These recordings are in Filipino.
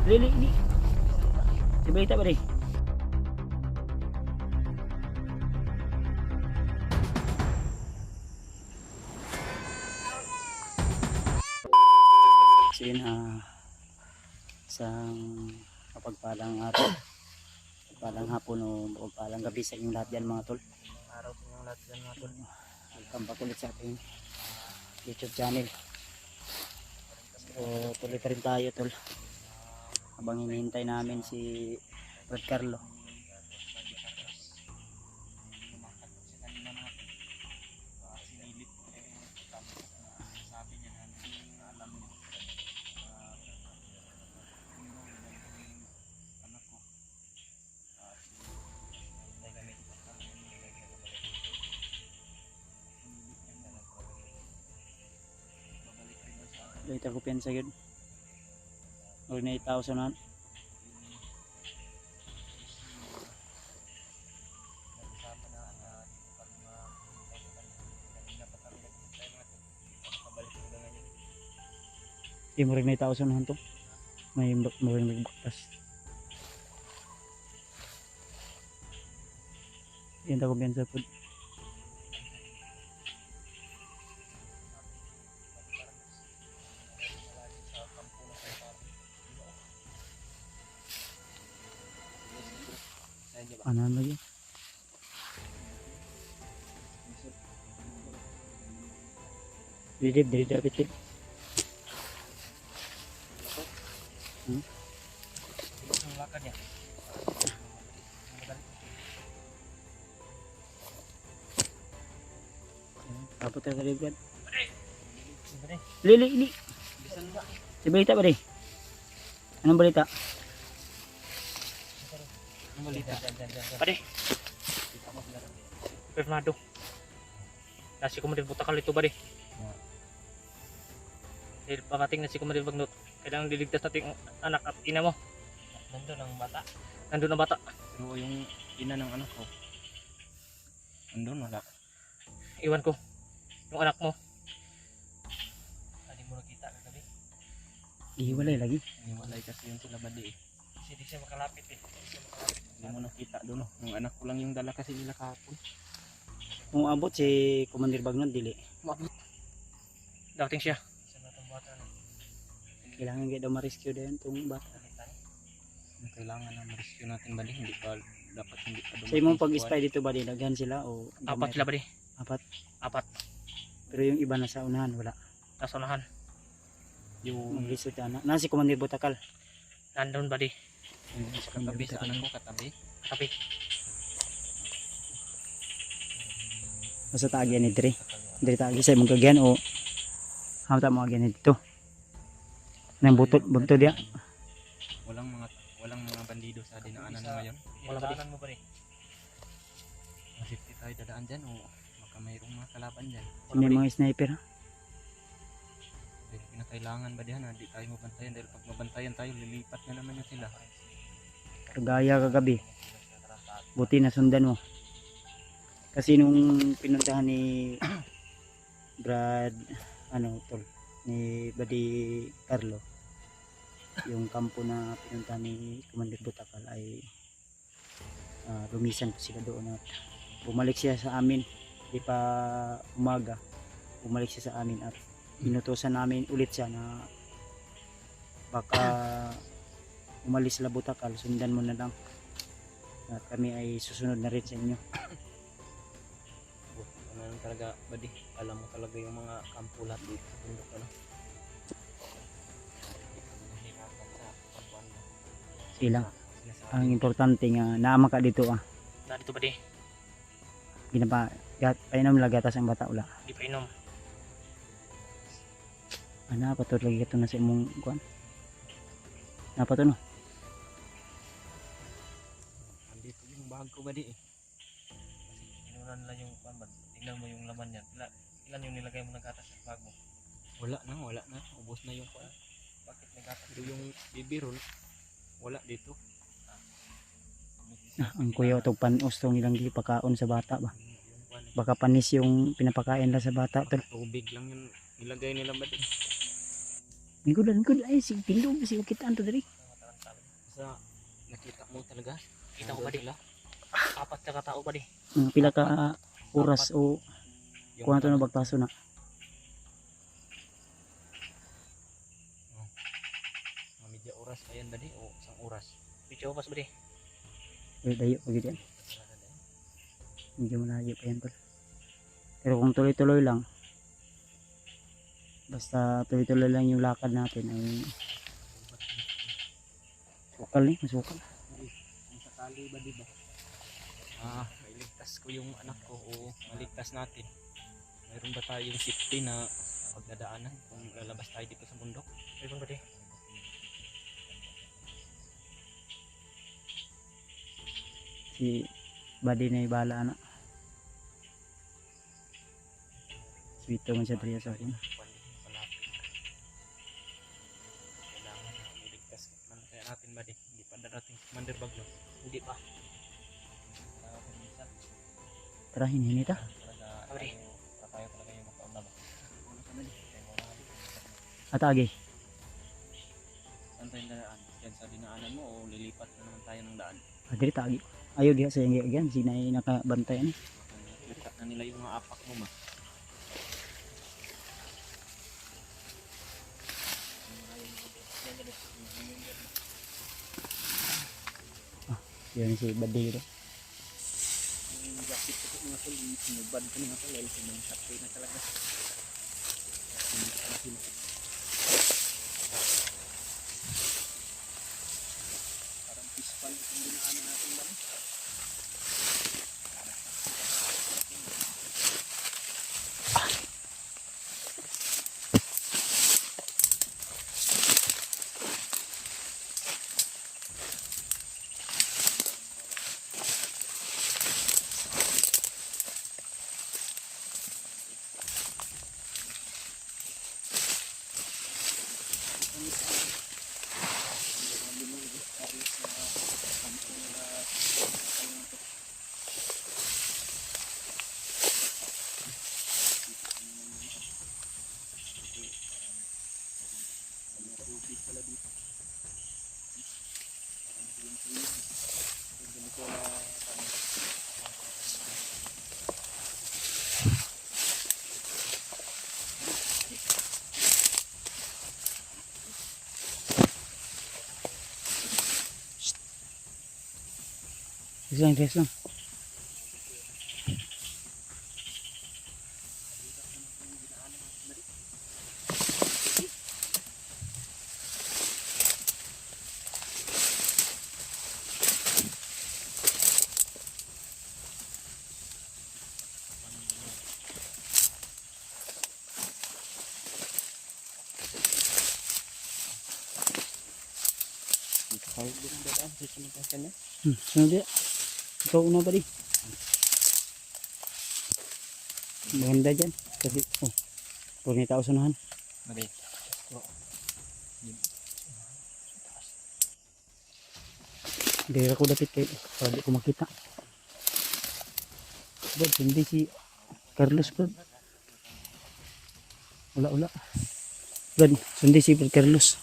Lili, ini. Ibalita ba rin? So yun, isang mapagpalang araw, mapagpalang hapon o mapagpalang gabi sa inyong lahat yan mga tol. Araw sa inyong lahat yan mga tol. Welcome back ulit sa ating YouTube channel. So tuloy pa rin tayo tol, habang hinihintay namin si Brad Carlo. Later ko piyansa yun. Or na 8,000 na. Hindi mo rin na 8,000 na ito. May mo rin magbaktas. Yan ako piyansa po. Ano lagi? Dili dapat. Ang lakad niya. Apa tayo tadi Brad? Lili, ini. Ibalita ba rin? Anong balita? Ang balita. Pare. Fernando. Nasi ko buta kali ito pare. Dahil pakating na si Kumadir Bagnot. Kailangan liligtas natin ang anak at ina mo. Nandun ang bata. Nandun ang bata. Pero yung ina ng anak ko, nandun wala. Iwan ko. Yung anak mo. Hindi mo nakita kagabi. Iwalay lagi. Iniwalay kasi yun sila badi eh. Kasi di siya makalapit eh. Hindi mo nakita doon. Yung anak ko lang yung dala kasi nila kahapon. Kung abot si Commander Bagnot dili. Maabot. Dating siya. Isa na itong bata na. Kailangan kayo daw ma-rescue din itong bata. Yung kailangan na ma-rescue natin bali. Hindi pa dapat hindi pa Sa imong pag-spy dito ba dinaghan sila o Apat sila pare. Apat. Apat. Pero yung iba na sa unahan wala. Nasa unahan. Yung Mag-resort na si Commander Butakal. Nandun pare. katabi sa anak ko, katabi. Tapi. Basta taagyan ni Dre. Dre taagi sa imong kagyan o hamta mo agyan dito. Nang buntot dia. Walang mga bandido sa dinaanan mo ngayon. Wala pare. Mo pare. Masipti tayo dadaan dyan o baka mayroong mga kalaban dyan. May mga sniper. Dahil kinakailangan ba diyan na di tayo mabantayan dahil pag mabantayan tayo lilipat na naman yun sila. Kagaya kagabi. Buti na sundan mo. Kasi nung pinuntahan ni Brad tol ni Buddy Carlo, yung kampo na pinuntahan ni Commander Butakal ay lumisan po sila doon at bumalik siya sa amin. Di pa umaga, bumalik siya sa amin at inutosan namin ulit siya na baka umalis sila Butakal, sundan mo na lang at kami ay susunod na rin sa inyo. Ano talaga buddy, alam mo talaga yung mga kampo lahat dito sa bundok ano. Sila ang importante nga naama ka dito Nandito pare. ginapa painom lang gatas ang bata ula Di pa inom. ana patod lagi ito na sa imong kuan napa to no Andito yung bag ko buddy eh. Inunan lang yung kuan ba? Tingnan mo yung laman niya. Ilan yung nilagay mo ng gatas sa bag mo? Wala na, ubos na yung kuan. Bakit may gatas? Pero yung baby roll wala dito. ang kuya to panos tong ilang gipakaon sa bata ba Yung kuan baka panis yung pinapakain la sa bata tol tubig lang yung nilagay nila buddy. Minggudan ay sige tindog sige kitaan to diri sa nakita mo talaga. Kita ko ba di? Sila. 4 ka tao ba di? Pila ka oras o kung ano na bagpaso na. Mga media oras pa yan ba di? O isang oras? Video pas ba di? Dayo pag yan. Medyo malayo pa yan tol. Pero kung tuloy-tuloy lang, basta tuloy-tuloy lang yung lakad natin ay sukal eh, masukal. Kung sakali ba di ba? Mailigtas ko yung anak ko o maligtas natin. Mayroon ba tayong safety na pagdadaanan kung lalabas tayo dito sa bundok? Mayroon ba di? Si Buddy na ibala na. Sweeto man siya triya sa akin. Kailangan na iligtas man kaya natin ba di? Hindi pa darating si Commander Bagno. Hindi pa. Tara, hinihita. Sorry. Tayo talaga yung makaunlab. At agi. Saan tayo daan? Diyan sa dinaanan mo o lilipat na naman tayo ng daan? Diri tagi. Ayaw diha sa yung again. Sinay nakabantay ni. Lipat na nila yung mga apak mo ma. Yan si Buddy ito. Yung jacket ko mga tol, sinubad ko mga tol, dahil sa mga sakti na talaga. Parang pispal yung dinaanan natin ba? Dress lang. Kahit din ang dadaan, susunod ang kanya. Sunod dia. Ikaw una Buddy. Maganda dyan. Kasi, puro ni tao sunahan. Mari. Hindi ako dapit kayo. Para di ko makita. Brad, hindi si Carlos, Brad. Wala. Brad, sundi si Brad Carlos.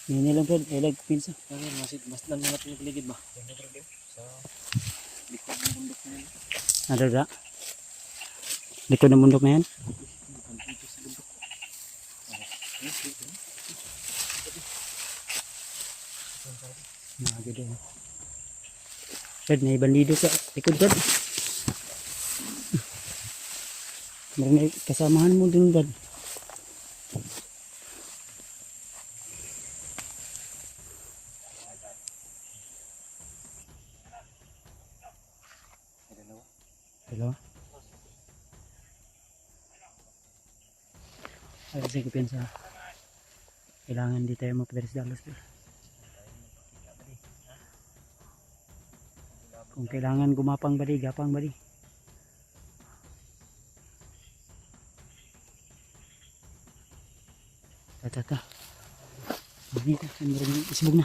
Ini lang Brad, ilag pinsa. Ngayon, mas lang mga pinipiligid ba? Sa likod ng bundok na yun. Ada ga? Likod ng bundok na yan. Dito sa bundok. Nagado. Brad, may bandido sa likod Brad. May kasamahan mo dun Brad. Dalawa Hello? Ay, kasi kupensa. Kailangan di tayo mapadres dalos. Kung kailangan gumapang bali, gapang bali. Tata. Dito, isbog na.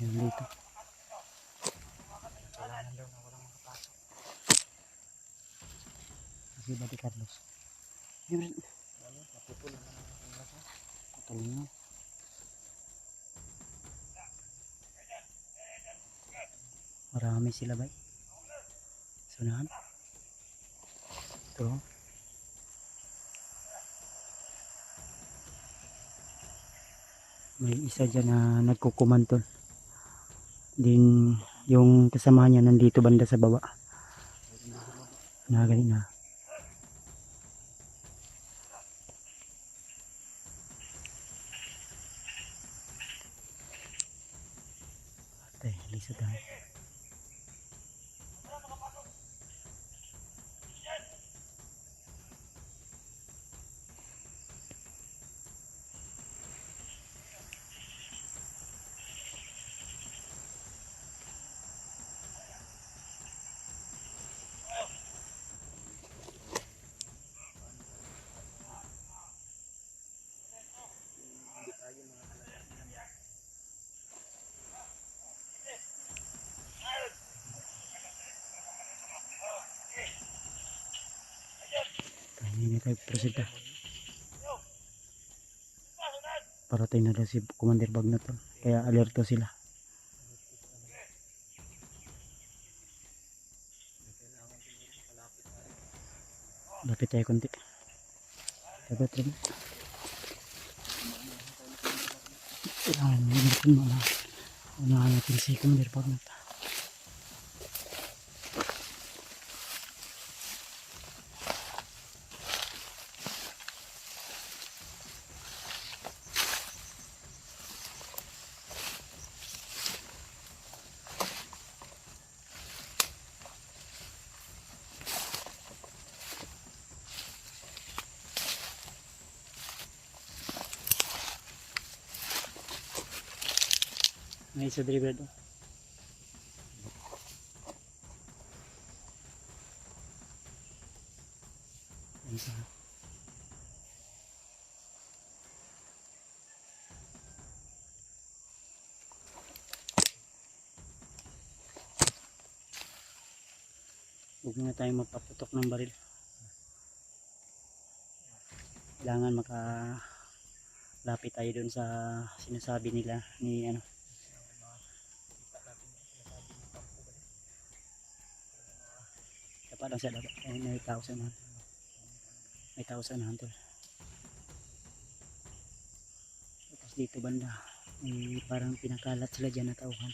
Ayan dito. Kailangan daw na walang makapasok. Kasi bali Carlos. Ayan, Mapupul na naman ang laso. patuloy na. Marami sila ba? Sunahan. Ito. May isa dyan na nagkukumantol. Din yung kasama niya nandito banda sa baba. Nagaling na. Atay, lisa tayo. Hindi tayo prosita. Parating na daw si Commander Bagnaton. Kaya alerto sila. Lapit tayo konti. Dapat rin. Kailangan natin unahan natin si Commander Bagnaton. May isa driver doon. Isa. Huwag na tayo mapaputok ng baril. Kailangan makalapit tayo dun sa sinasabi nila ni ano. Dapat lang siya dapat. May tao sa nahan. May tao sa nahan to. Tapos dito banda. Parang pinakalat sila dyan na tauhan.